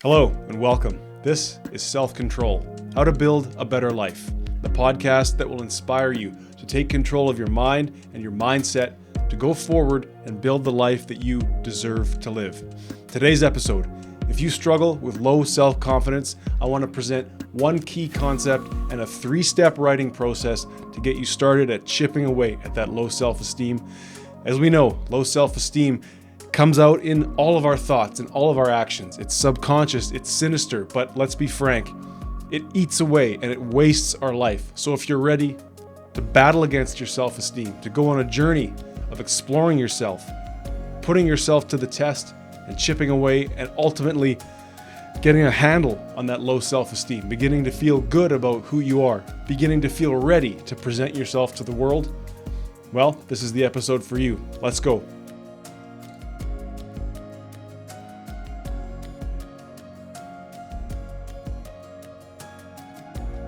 Hello and welcome. This is Self-Control, How to Build a Better Life, the podcast that will inspire you to take control of your mind and your mindset to go forward and build the life that you deserve to live. Today's episode, if you struggle with low self-confidence, I want to present one key concept and a 3-step writing process to get you started at chipping away at that low self-esteem. As we know, low self-esteem comes out in all of our thoughts and all of our actions. It's subconscious, it's sinister, but let's be frank, it eats away and it wastes our life. So if you're ready to battle against your self-esteem, to go on a journey of exploring yourself, putting yourself to the test and chipping away and ultimately getting a handle on that low self-esteem, beginning to feel good about who you are, beginning to feel ready to present yourself to the world, well, this is the episode for you. Let's go.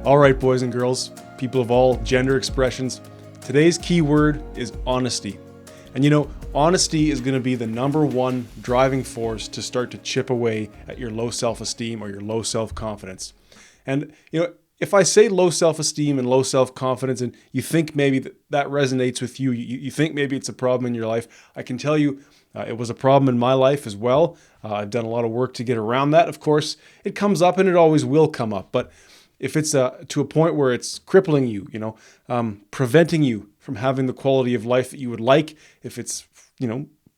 All right, boys and girls, people of all gender expressions, today's key word is honesty. And you know, honesty is going to be the number one driving force to start to chip away at your low self-esteem or your low self-confidence. And you know, if I say low self-esteem and low self-confidence and you think maybe that resonates with you, you think maybe it's a problem in your life, I can tell you it was a problem in my life as well. I've done a lot of work to get around that. Of course, it comes up and it always will come up. But if it's to a point where it's crippling you, preventing you from having the quality of life that you would like, if it's,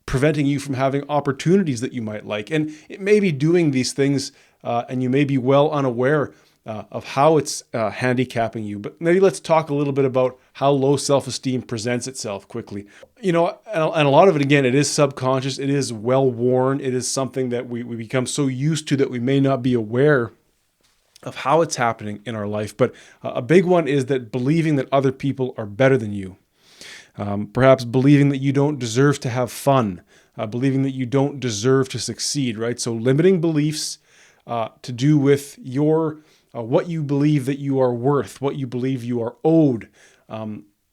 preventing you from having opportunities that you might like, and it may be doing these things and you may be well unaware of how it's handicapping you. But maybe let's talk a little bit about how low self-esteem presents itself quickly. And a lot of it, again, it is subconscious, it is well-worn, it is something that we become so used to that we may not be aware of how it's happening in our life. But a big one is that believing that other people are better than you. Perhaps believing that you don't deserve to have fun, believing that you don't deserve to succeed, right? So limiting beliefs to do with your what you believe that you are worth, what you believe you are owed.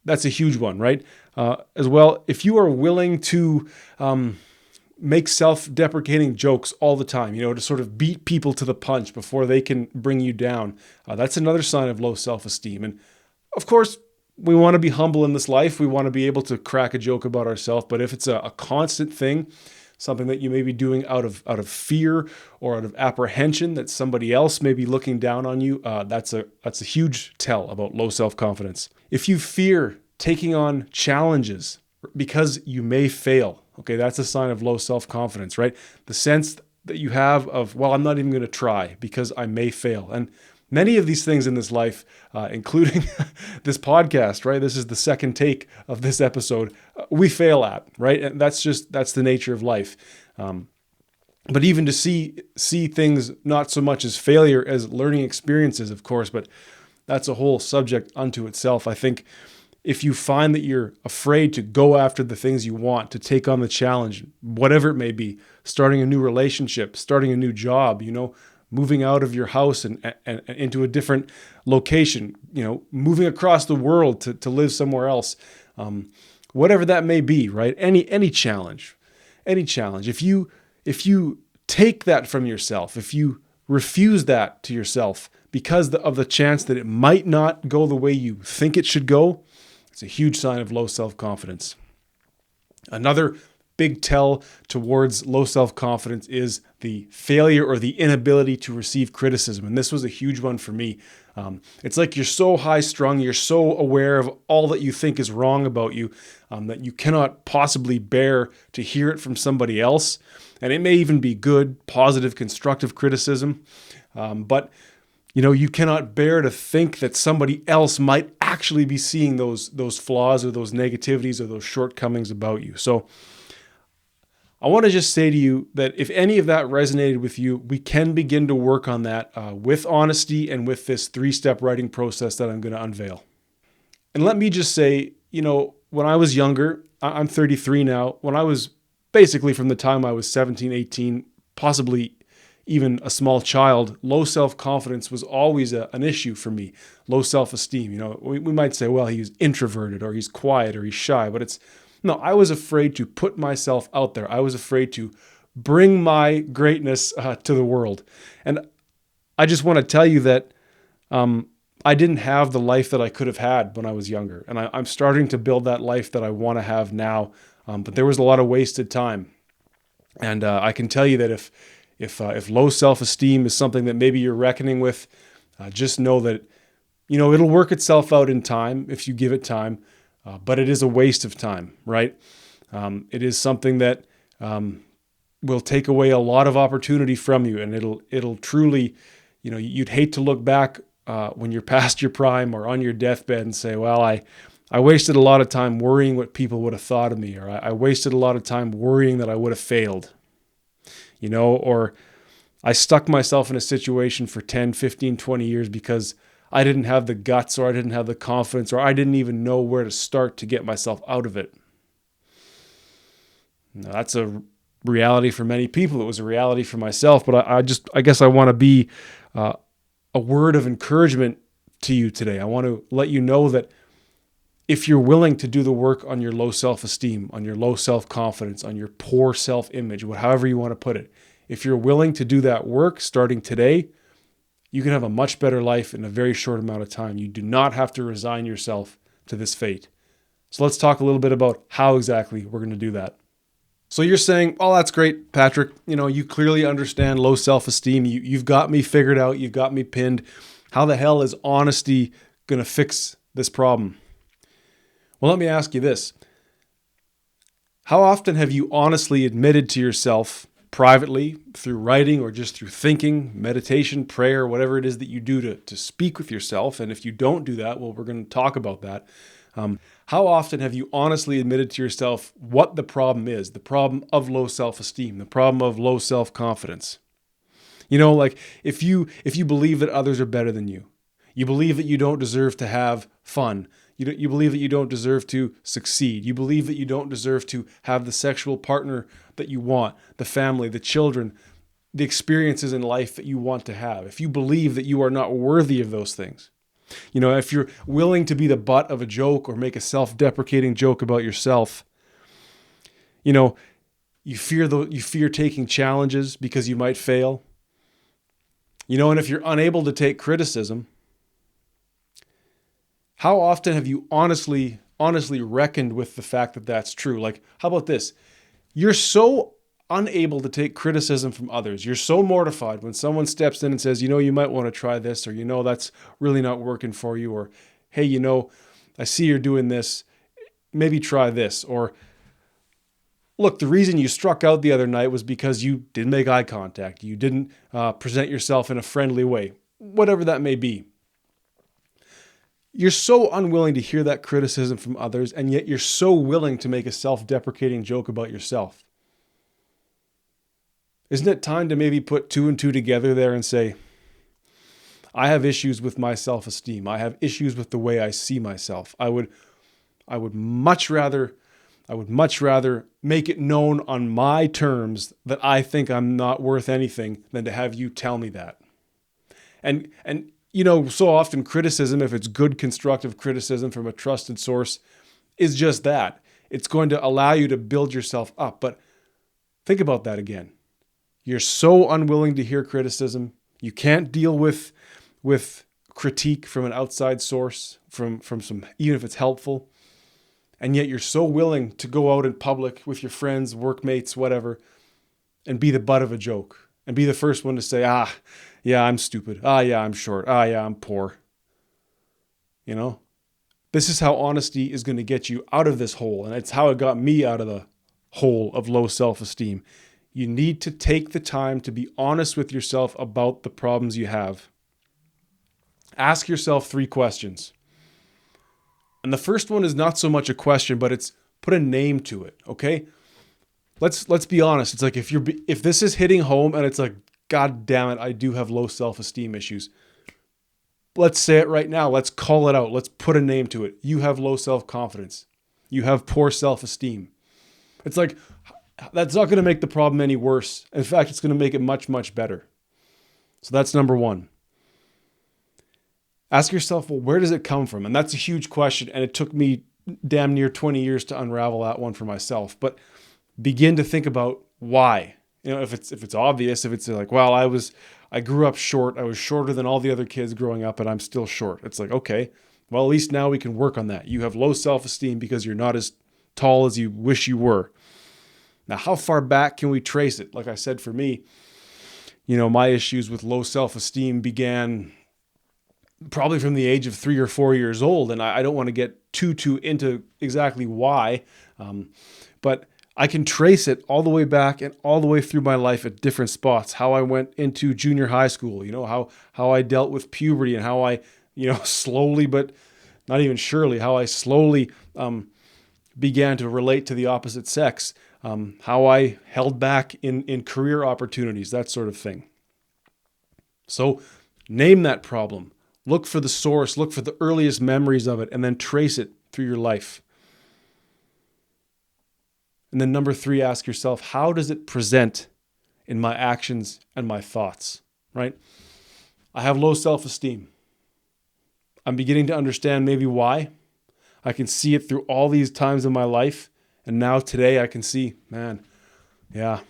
That's a huge one, right? As well, if you are willing to make self-deprecating jokes all the time, to sort of beat people to the punch before they can bring you down. That's another sign of low self-esteem. And of course, we want to be humble in this life. We want to be able to crack a joke about ourselves. But if it's a constant thing, something that you may be doing out of fear or out of apprehension that somebody else may be looking down on you, that's a huge tell about low self-confidence. If you fear taking on challenges because you may fail, okay, that's a sign of low self-confidence, right? The sense that you have of, well, I'm not even going to try because I may fail. And many of these things in this life, including this podcast, right? This is the second take of this episode, we fail at, right? And that's the nature of life. But even to see things not so much as failure as learning experiences, of course, but that's a whole subject unto itself. I think if you find that you're afraid to go after the things you want, to take on the challenge, whatever it may be, starting a new relationship, starting a new job, moving out of your house and into a different location, moving across the world to live somewhere else, whatever that may be, right? Any challenge. If you take that from yourself, if you refuse that to yourself because of the chance that it might not go the way you think it should go, it's a huge sign of low self-confidence. Another big tell towards low self-confidence is the failure or the inability to receive criticism. And this was a huge one for me. It's like you're so high-strung, you're so aware of all that you think is wrong about you that you cannot possibly bear to hear it from somebody else. And it may even be good, positive, constructive criticism. But you cannot bear to think that somebody else might actually be seeing those flaws or those negativities or those shortcomings about you. So I want to just say to you that if any of that resonated with you, we can begin to work on that with honesty and with this 3-step writing process that I'm going to unveil. And let me just say, when I was younger, I'm 33 now, when I was basically from the time I was 17, 18, possibly even a small child, low self-confidence was always an issue for me. Low self-esteem, we might say, well, he's introverted or he's quiet or he's shy, but no, I was afraid to put myself out there. I was afraid to bring my greatness to the world. And I just want to tell you that I didn't have the life that I could have had when I was younger. And I'm starting to build that life that I want to have now. But there was a lot of wasted time. And I can tell you that if low self-esteem is something that maybe you're reckoning with, just know that, it'll work itself out in time if you give it time. But it is a waste of time, right? It is something that will take away a lot of opportunity from you. And it'll truly, you'd hate to look back when you're past your prime or on your deathbed and say, well, I wasted a lot of time worrying what people would have thought of me, or I wasted a lot of time worrying that I would have failed, or I stuck myself in a situation for 10, 15, 20 years because I didn't have the guts, or I didn't have the confidence, or I didn't even know where to start to get myself out of it. Now, that's a reality for many people. It was a reality for myself, but I guess I want to be a word of encouragement to you today. I want to let you know that if you're willing to do the work on your low self-esteem, on your low self-confidence, on your poor self-image, however you want to put it, if you're willing to do that work starting today, you can have a much better life in a very short amount of time. You do not have to resign yourself to this fate. So let's talk a little bit about how exactly we're going to do that. So you're saying, oh, that's great, Patrick. You clearly understand low self-esteem. You've got me figured out. You've got me pinned. How the hell is honesty going to fix this problem? Well, let me ask you this. How often have you honestly admitted to yourself privately, through writing or just through thinking, meditation, prayer, whatever it is that you do to speak with yourself? And if you don't do that, well, we're going to talk about that. How often have you honestly admitted to yourself what the problem is, the problem of low self-esteem, the problem of low self-confidence? Like if you believe that others are better than you, you believe that you don't deserve to have fun, you believe that you don't deserve to succeed, you believe that you don't deserve to have the sexual partner that you want, the family, the children, the experiences in life that you want to have. If you believe that you are not worthy of those things, if you're willing to be the butt of a joke or make a self-deprecating joke about yourself, you fear taking challenges because you might fail, and if you're unable to take criticism, how often have you honestly reckoned with the fact that that's true? Like, how about this? You're so unable to take criticism from others. You're so mortified when someone steps in and says, you might want to try this, or, that's really not working for you, or, hey, I see you're doing this, maybe try this, or, look, the reason you struck out the other night was because you didn't make eye contact. You didn't present yourself in a friendly way, whatever that may be. You're so unwilling to hear that criticism from others, and yet you're so willing to make a self-deprecating joke about yourself. Isn't it time to maybe put two and two together there and say, I have issues with my self-esteem. I have issues with the way I see myself. I would much rather make it known on my terms that I think I'm not worth anything than to have you tell me that. And so often criticism, if it's good constructive criticism from a trusted source, is just that. It's going to allow you to build yourself up. But think about that again. You're so unwilling to hear criticism. You can't deal with critique from an outside source, from some, even if it's helpful. And yet you're so willing to go out in public with your friends, workmates, whatever, and be the butt of a joke and be the first one to say, yeah, I'm stupid. Yeah, I'm short. Yeah, I'm poor. This is how honesty is going to get you out of this hole. And it's how it got me out of the hole of low self-esteem. You need to take the time to be honest with yourself about the problems you have. Ask yourself 3 questions. And the first one is not so much a question, but it's put a name to it, okay? Let's be honest. It's like if this is hitting home and it's like, God damn it, I do have low self-esteem issues. Let's say it right now. Let's call it out. Let's put a name to it. You have low self-confidence. You have poor self-esteem. It's like, that's not going to make the problem any worse. In fact, it's going to make it much, much better. So that's number 1. Ask yourself, well, where does it come from? And that's a huge question. And it took me damn near 20 years to unravel that one for myself. But begin to think about why. if it's obvious, if it's like, well, I grew up short. I was shorter than all the other kids growing up, and I'm still short. It's like, okay, well, at least now we can work on that. You have low self-esteem because you're not as tall as you wish you were. Now, how far back can we trace it? Like I said, for me, my issues with low self-esteem began probably from the age of 3 or 4 years old. And I don't want to get too into exactly why, but I can trace it all the way back and all the way through my life at different spots. How I went into junior high school, how I dealt with puberty, and how I, slowly, but not even surely, how I slowly began to relate to the opposite sex, how I held back in career opportunities, that sort of thing. So name that problem. Look for the source, look for the earliest memories of it, and then trace it through your life. And then number 3, ask yourself, how does it present in my actions and my thoughts, right? I have low self-esteem. I'm beginning to understand maybe why. I can see it through all these times in my life. And now today I can see, man, yeah,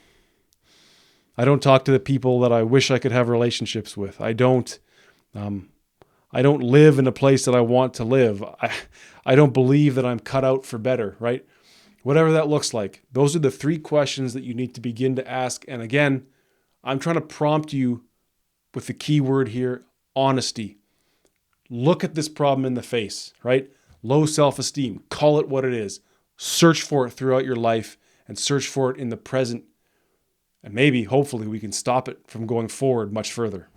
I don't talk to the people that I wish I could have relationships with. I don't live in a place that I want to live. I don't believe that I'm cut out for better, right? Whatever that looks like. Those are the 3 questions that you need to begin to ask. And again, I'm trying to prompt you with the key word here, honesty. Look at this problem in the face, right? Low self-esteem. Call it what it is. Search for it throughout your life and search for it in the present. And maybe, hopefully, we can stop it from going forward much further.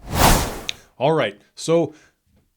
All right, so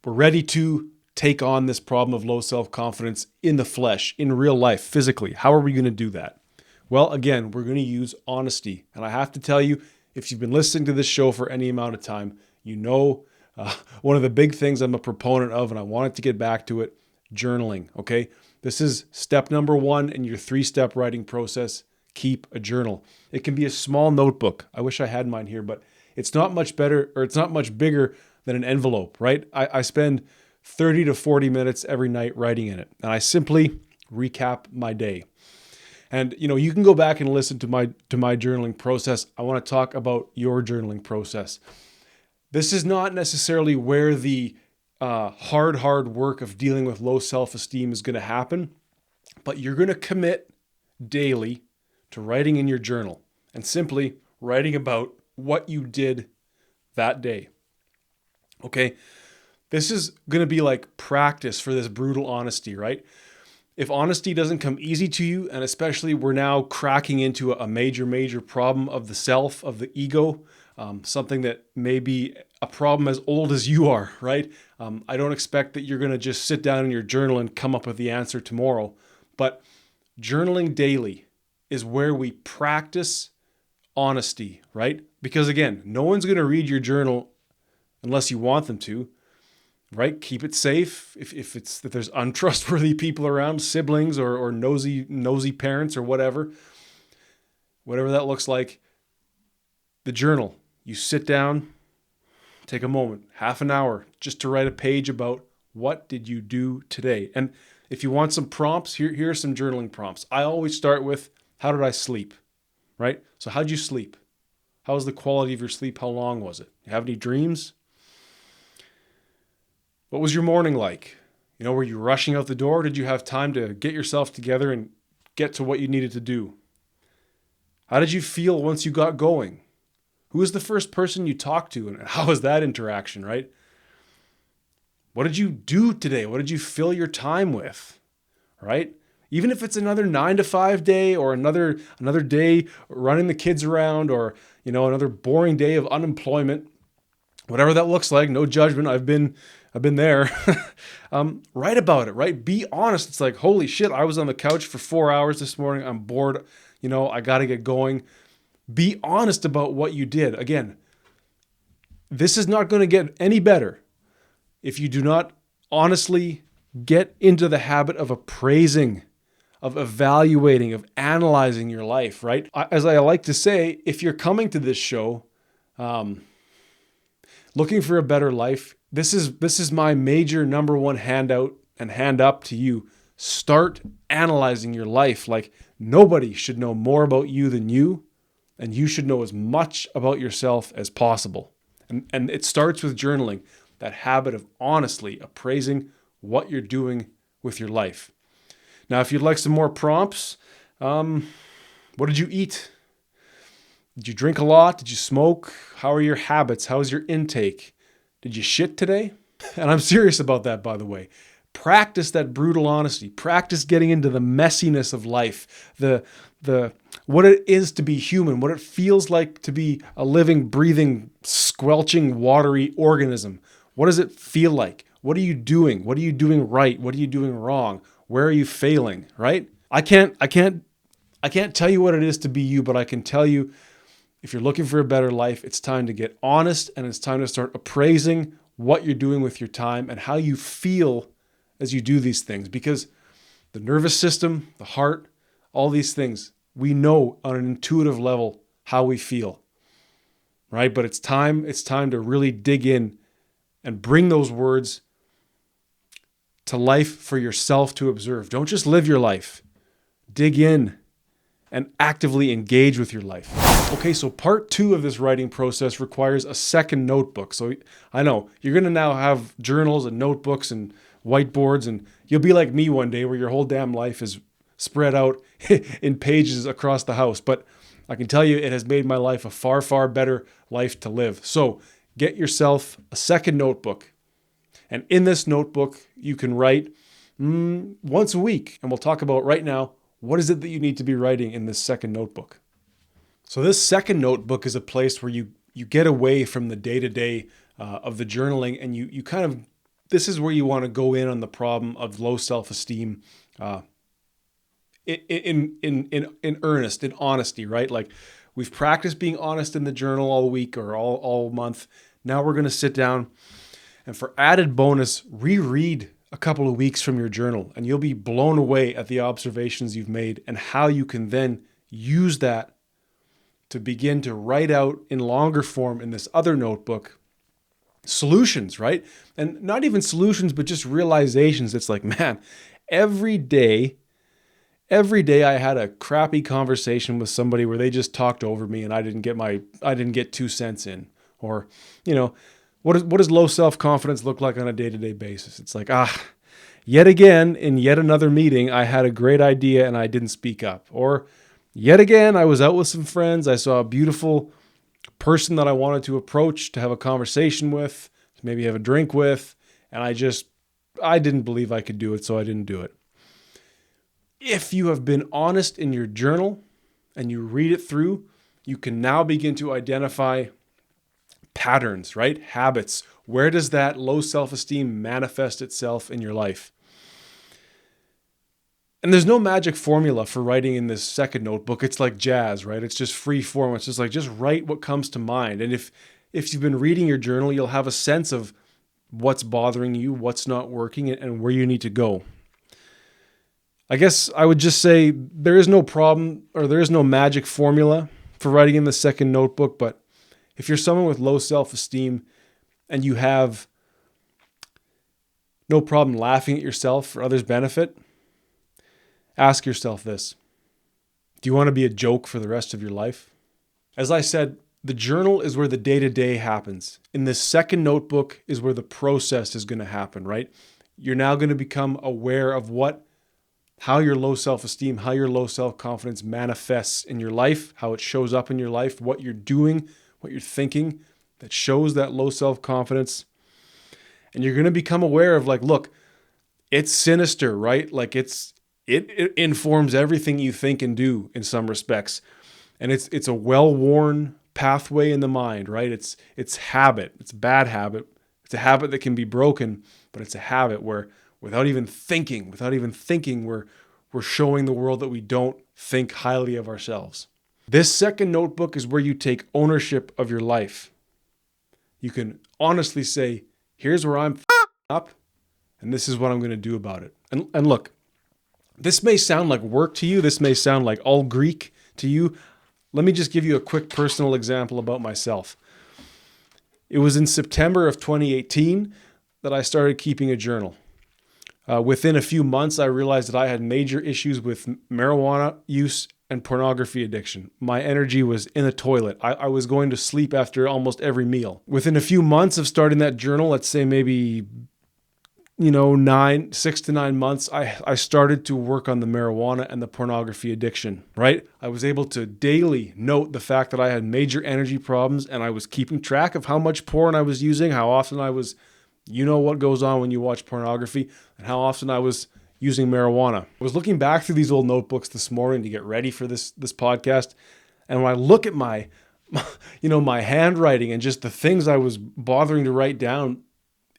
we're ready to take on this problem of low self-confidence in the flesh, in real life, physically. How are we going to do that? Well, again, we're going to use honesty. And I have to tell you, if you've been listening to this show for any amount of time, one of the big things I'm a proponent of, and I wanted to get back to it, journaling, okay? This is step number 1 in your 3-step writing process. Keep a journal. It can be a small notebook. I wish I had mine here, but it's not much better, or it's not much bigger than an envelope, right? I spend 30 to 40 minutes every night writing in it, and I simply recap my day. And you can go back and listen to my journaling process. I want to talk about your journaling process. This is not necessarily where the hard work of dealing with low self-esteem is going to happen, but you're going to commit daily to writing in your journal and simply writing about what you did that day. Okay, this is going to be like practice for this brutal honesty, right? If honesty doesn't come easy to you, and especially we're now cracking into a major problem of the self, of the ego, something that may be a problem as old as you are, right? I don't expect that you're going to just sit down in your journal and come up with the answer tomorrow, but journaling daily is where we practice honesty, right? Because again, no one's going to read your journal unless you want them to, right? Keep it safe. If there's untrustworthy people around, siblings or nosy parents or whatever that looks like, the journal, you sit down, take a moment, half an hour, just to write a page about what did you do today. And if you want some prompts, here are some journaling prompts. I always start with, how did I sleep, right? So how'd you sleep? How was the quality of your sleep? How long was it? You have any dreams? What was your morning like? Were you rushing out the door? Did you have time to get yourself together and get to what you needed to do? How did you feel once you got going? Who was the first person you talked to, and how was that interaction, right? What did you do today? What did you fill your time with, right? Even if it's another 9-to-5 day or another day running the kids around, or another boring day of unemployment, whatever that looks like, no judgment. I've been there. Write about it, right? Be honest. It's like, holy shit, I was on the couch for 4 hours this morning. I'm bored. I got to get going. Be honest about what you did. Again, this is not going to get any better if you do not honestly get into the habit of appraising, of evaluating, of analyzing your life, right? As I like to say, if you're coming to this show looking for a better life, this is my major number 1 handout and hand up to you. Start analyzing your life. Like, nobody should know more about you than you, and you should know as much about yourself as possible. And it starts with journaling, that habit of honestly appraising what you're doing with your life. Now, if you'd like some more prompts, what did you eat? Did you drink a lot? Did you smoke? How are your habits? How is your intake? Did you shit today? And I'm serious about that, by the way. Practice that brutal honesty. Practice getting into the messiness of life, the what it is to be human, what it feels like to be a living, breathing, squelching, watery organism. What does it feel like? What are you doing? What are you doing right? What are you doing wrong? Where are you failing? Right? I can't tell you what it is to be you, but I can tell you, if you're looking for a better life, it's time to get honest, and it's time to start appraising what you're doing with your time and how you feel as you do these things. Because the nervous system, the heart, all these things, we know on an intuitive level how we feel, right? But it's time to really dig in and bring those words to life for yourself to observe. Don't just live your life. Dig in and actively engage with your life. Okay, so part 2 of this writing process requires a second notebook. So I know you're gonna now have journals and notebooks and whiteboards, and you'll be like me one day where your whole damn life is spread out in pages across the house. But I can tell you it has made my life a far, far better life to live. So get yourself a second notebook. And in this notebook, you can write once a week. And we'll talk about right now, what is it that you need to be writing in this second notebook? So this second notebook is a place where you get away from the day-to-day of the journaling, and you kind of, this is where you want to go in on the problem of low self-esteem in earnest, in honesty, right? Like, we've practiced being honest in the journal all week or all month. Now we're going to sit down and, for added bonus, reread a couple of weeks from your journal, and you'll be blown away at the observations you've made and how you can then use that to begin to write out in longer form in this other notebook solutions, right? And not even solutions, but just realizations. It's like, man, every day I had a crappy conversation with somebody where they just talked over me and I didn't get 2 cents in. Or, what does low self-confidence look like on a day-to-day basis? It's like, yet again, in yet another meeting, I had a great idea and I didn't speak up. Or yet again, I was out with some friends. I saw a beautiful person that I wanted to approach, to have a conversation with, to maybe have a drink with, and I didn't believe I could do it, so I didn't do it. If you have been honest in your journal and you read it through, you can now begin to identify patterns, right? Habits. Where does that low self-esteem manifest itself in your life? And there's no magic formula for writing in this second notebook. It's like jazz, right? It's just free form. It's just like, just write what comes to mind. And if you've been reading your journal, you'll have a sense of what's bothering you, what's not working, and where you need to go. I guess I would just say there is no problem, or there is no magic formula for writing in the second notebook, but if you're someone with low self-esteem and you have no problem laughing at yourself for others' benefit, ask yourself this: do you want to be a joke for the rest of your life? As I said, the journal is where the day-to-day happens. In this second notebook is where the process is going to happen, right? You're now going to become aware of how your low self-esteem, how your low self-confidence manifests in your life, how it shows up in your life, what you're doing, what you're thinking that shows that low self-confidence. And you're going to become aware of, like, look, it's sinister, right? Like, it informs everything you think and do in some respects. And it's a well-worn pathway in the mind, right? It's habit. It's a bad habit. It's a habit that can be broken, but it's a habit where without even thinking, we're showing the world that we don't think highly of ourselves. This second notebook is where you take ownership of your life. You can honestly say, here's where I'm up, and this is what I'm going to do about it. And look, this may sound like work to you. This may sound like all Greek to you. Let me just give you a quick personal example about myself. It was in September of 2018 that I started keeping a journal. Within a few months, I realized that I had major issues with marijuana use and pornography addiction. My energy was in the toilet. I was going to sleep after almost every meal. Within a few months of starting that journal, let's say maybe 6 to 9 months, I started to work on the marijuana and the pornography addiction, right? I was able to daily note the fact that I had major energy problems, and I was keeping track of how much porn I was using, how often I was, what goes on when you watch pornography, and how often I was using marijuana. I was looking back through these old notebooks this morning to get ready for this podcast, and when I look at my handwriting and just the things I was bothering to write down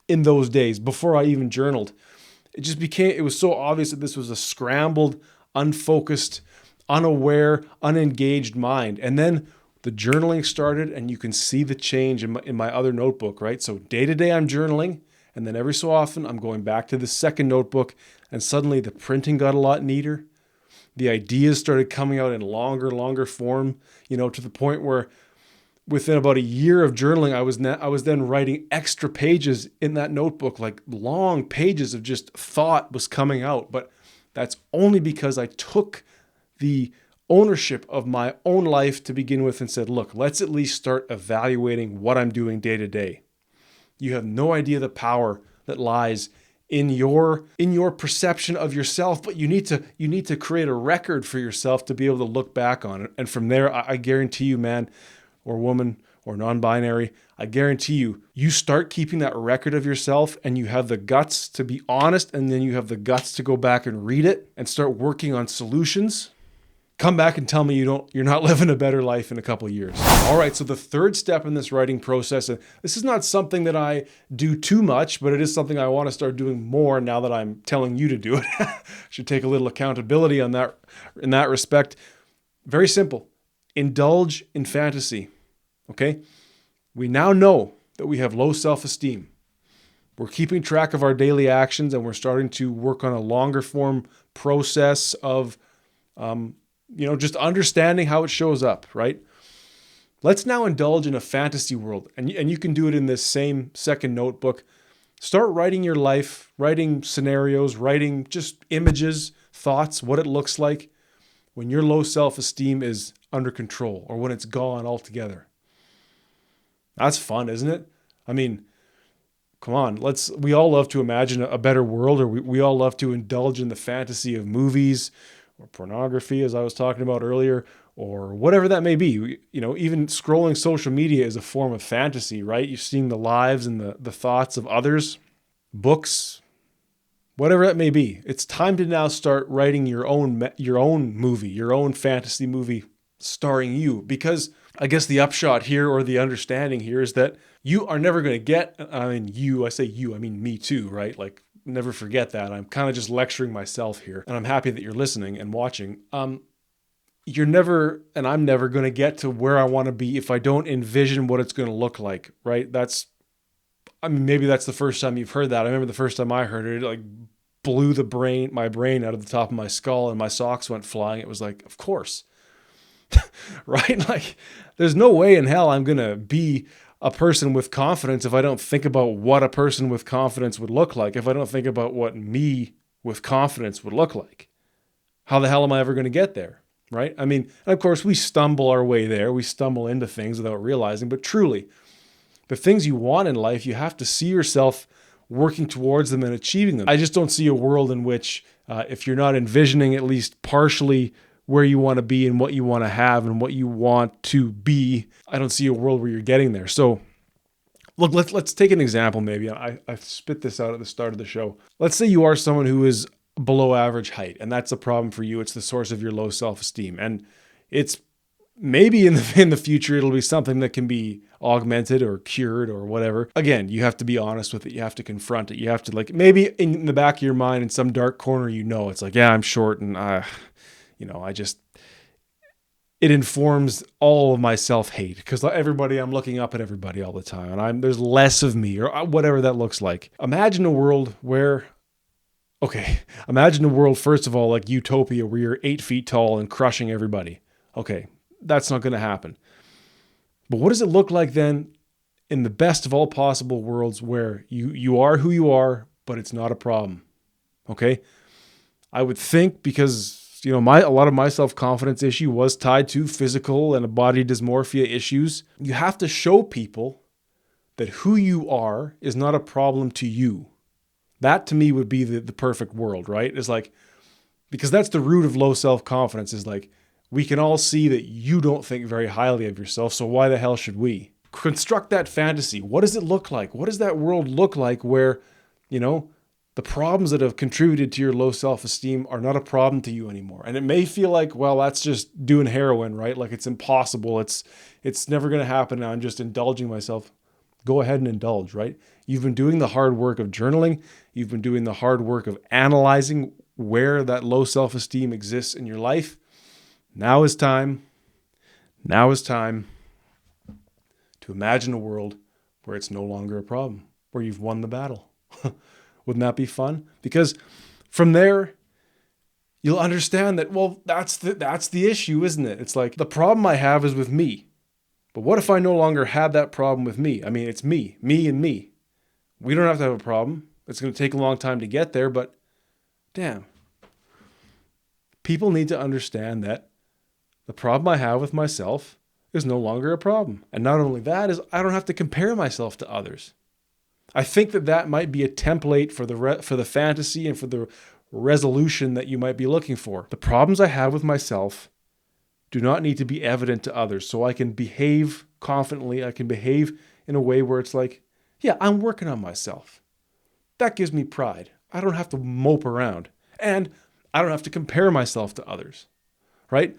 in those days before I even journaled, it was so obvious that this was a scrambled, unfocused, unaware, unengaged mind. And then the journaling started, and you can see the change in my other notebook, right? So day to day I'm journaling, and then every so often I'm going back to the second notebook, and suddenly the printing got a lot neater. The ideas started coming out in longer form, to the point where within about a year of journaling, I was then writing extra pages in that notebook, like long pages of just thought was coming out. But that's only because I took the ownership of my own life to begin with and said, look, let's at least start evaluating what I'm doing day to day. You have no idea the power that lies in your perception of yourself, but you need to create a record for yourself to be able to look back on it. And from there, I guarantee you, man, or woman, or non-binary, I guarantee you start keeping that record of yourself, and you have the guts to be honest, and then you have the guts to go back and read it and start working on solutions. Come back and tell me you're not living a better life in a couple of years. All right, so the third step in this writing process, and this is not something that I do too much, but it is something I want to start doing more now that I'm telling you to do it. Should take a little accountability on that in that respect. Very simple. Indulge in fantasy. Okay? We now know that we have low self-esteem. We're keeping track of our daily actions, and we're starting to work on a longer form process of, just understanding how it shows up, right? Let's now indulge in a fantasy world, and you can do it in this same second notebook. Start writing your life, writing scenarios, writing just images, thoughts, what it looks like when your low self-esteem is under control or when it's gone altogether. That's fun, isn't it? I mean, come on, we all love to imagine a better world, or we all love to indulge in the fantasy of movies or pornography, as I was talking about earlier, or whatever that may be. Even scrolling social media is a form of fantasy, right? You're seeing the lives and the thoughts of others, books, whatever that may be. It's time to now start writing your own movie, your own fantasy movie starring you, because I guess the upshot here, or the understanding here, is that you are never going to get, I say you, I mean me too, right? Like, never forget that. I'm kind of just lecturing myself here, and I'm happy that you're listening and watching. You're never, and I'm never going to get to where I want to be if I don't envision what it's going to look like, right? Maybe that's the first time you've heard that. I remember the first time I heard it, like blew my brain out of the top of my skull, and my socks went flying. It was like, of course. Right? Like, there's no way in hell I'm going to be a person with confidence if I don't think about what a person with confidence would look like, if I don't think about what me with confidence would look like. How the hell am I ever going to get there? Right? I mean, and of course, we stumble our way there. We stumble into things without realizing, but truly, the things you want in life, you have to see yourself working towards them and achieving them. I just don't see a world in which, if you're not envisioning at least partially where you want to be and what you want to have and what you want to be, I don't see a world where you're getting there. So look, let's take an example. Maybe I spit this out at the start of the show. Let's say you are someone who is below average height, and that's a problem for you. It's the source of your low self-esteem. And it's maybe in the future, it'll be something that can be augmented or cured or whatever. Again, you have to be honest with it. You have to confront it. You have to, like, maybe in the back of your mind, in some dark corner, it's like, yeah, I'm short, and it informs all of my self-hate, because I'm looking up at everybody all the time, and there's less of me, or whatever that looks like. Imagine a world, first of all, like utopia, where you're 8 feet tall and crushing everybody. Okay, that's not going to happen. But what does it look like then in the best of all possible worlds, where you are who you are, but it's not a problem? Okay. I would think because, a lot of my self-confidence issue was tied to physical and body dysmorphia issues. You have to show people that who you are is not a problem to you. That to me would be the perfect world, right? It's like, because that's the root of low self-confidence is like, we can all see that you don't think very highly of yourself, so why the hell should we? Construct that fantasy. What does it look like? What does that world look like where, the problems that have contributed to your low self-esteem are not a problem to you anymore? And it may feel like, well, that's just doing heroin, right? Like it's impossible. It's never going to happen. I'm just indulging myself. Go ahead and indulge, right? You've been doing the hard work of journaling. You've been doing the hard work of analyzing where that low self-esteem exists in your life. Now is time to imagine a world where it's no longer a problem, where you've won the battle. Wouldn't that be fun? Because from there, you'll understand that, well, that's the issue, isn't it? It's like the problem I have is with me. But what if I no longer had that problem with me? I mean, it's me and me. We don't have to have a problem. It's going to take a long time to get there, but damn. People need to understand that the problem I have with myself is no longer a problem. And not only that is I don't have to compare myself to others. I think that might be a template for the fantasy and for the resolution that you might be looking for. The problems I have with myself do not need to be evident to others, so I can behave confidently. I can behave in a way where it's like, yeah, I'm working on myself. That gives me pride. I don't have to mope around. And I don't have to compare myself to others, right?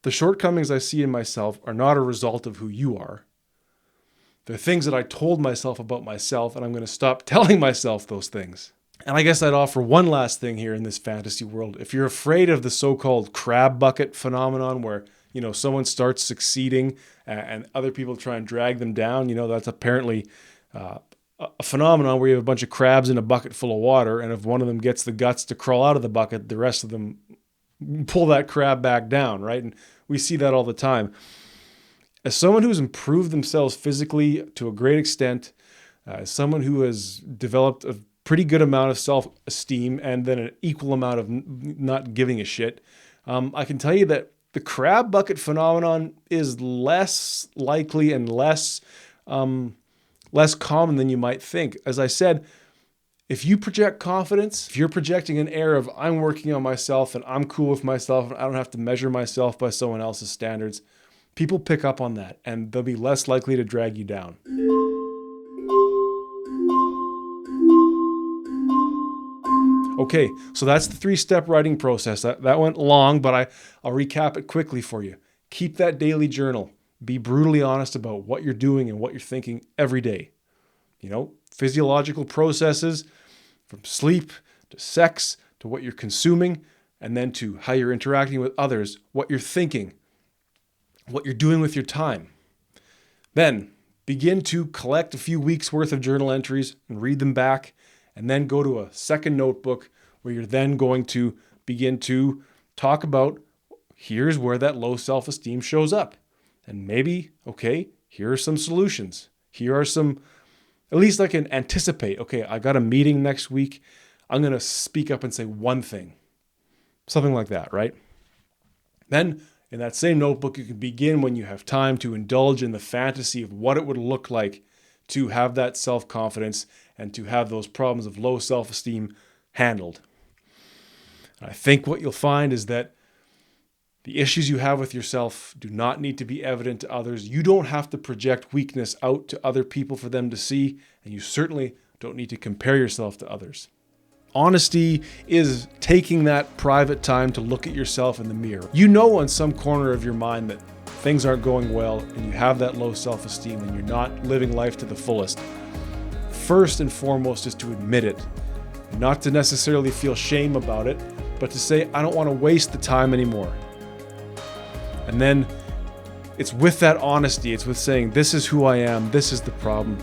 The shortcomings I see in myself are not a result of who you are. They're things that I told myself about myself, and I'm going to stop telling myself those things. And I guess I'd offer one last thing here in this fantasy world. If you're afraid of the so-called crab bucket phenomenon where, someone starts succeeding and other people try and drag them down, that's apparently a phenomenon where you have a bunch of crabs in a bucket full of water, and if one of them gets the guts to crawl out of the bucket, the rest of them pull that crab back down, right? And we see that all the time. As someone who's improved themselves physically to a great extent, as someone who has developed a pretty good amount of self-esteem and then an equal amount of not giving a shit, I can tell you that the crab bucket phenomenon is less likely and less common than you might think. As I said, if you project confidence, if you're projecting an air of I'm working on myself and I'm cool with myself and I don't have to measure myself by someone else's standards, people pick up on that and they'll be less likely to drag you down. Okay, so that's the 3-step writing process. That went long, but I'll recap it quickly for you. Keep that daily journal. Be brutally honest about what you're doing and what you're thinking every day. Physiological processes from sleep to sex to what you're consuming, and then to how you're interacting with others, what you're thinking, what you're doing with your time. Then begin to collect a few weeks worth of journal entries and read them back, and then go to a second notebook where you're then going to begin to talk about here's where that low self-esteem shows up. And maybe, okay, here are some solutions. Here are some, at least I can anticipate, okay, I got a meeting next week. I'm going to speak up and say one thing. Something like that, right? Then in that same notebook, you can begin when you have time to indulge in the fantasy of what it would look like to have that self-confidence and to have those problems of low self-esteem handled. I think what you'll find is that the issues you have with yourself do not need to be evident to others. You don't have to project weakness out to other people for them to see, and you certainly don't need to compare yourself to others. Honesty is taking that private time to look at yourself in the mirror. You know in some corner of your mind that things aren't going well and you have that low self-esteem and you're not living life to the fullest. First and foremost is to admit it, not to necessarily feel shame about it, but to say, I don't want to waste the time anymore. And then it's with that honesty, it's with saying, this is who I am, this is the problem.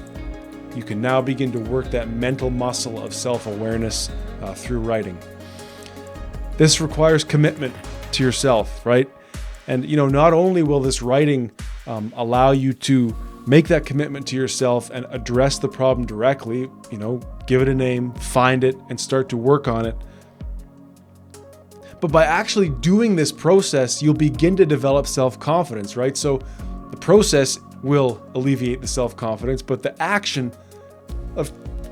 You can now begin to work that mental muscle of self-awareness through writing. This requires commitment to yourself, right? And not only will this writing allow you to make that commitment to yourself and address the problem directly, give it a name, find it, and start to work on it. But by actually doing this process, you'll begin to develop self-confidence, right? So the process will alleviate the self-confidence, but the action of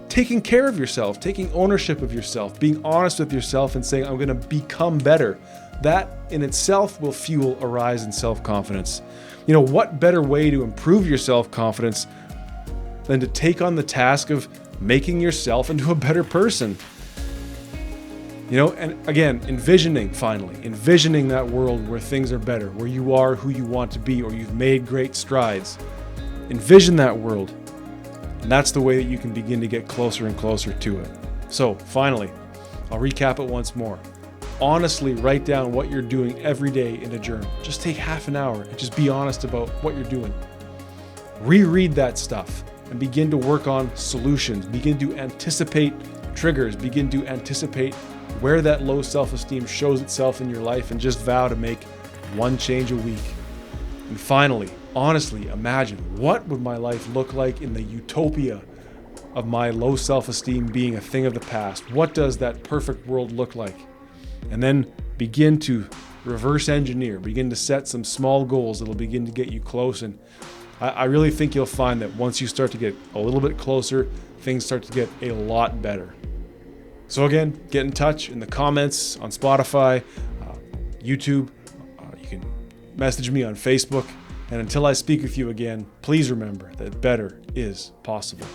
taking care of yourself, taking ownership of yourself, being honest with yourself and saying, I'm going to become better, that in itself will fuel a rise in self-confidence. What better way to improve your self-confidence than to take on the task of making yourself into a better person? And again, envisioning that world where things are better, where you are who you want to be, or you've made great strides. Envision that world. And that's the way that you can begin to get closer and closer to it. So finally, I'll recap it once more. Honestly write down what you're doing every day in a journal. Just take half an hour and just be honest about what you're doing. Reread that stuff and begin to work on solutions. Begin to anticipate triggers. Begin to anticipate where that low self-esteem shows itself in your life, and just vow to make one change a week. And finally, honestly imagine, what would my life look like in the utopia of my low self-esteem being a thing of the past? What does that perfect world look like? And then begin to reverse engineer, begin to set some small goals that'll begin to get you close. And I really think you'll find that once you start to get a little bit closer, things start to get a lot better. So again, get in touch in the comments on Spotify, YouTube. You can message me on Facebook. And until I speak with you again, please remember that better is possible.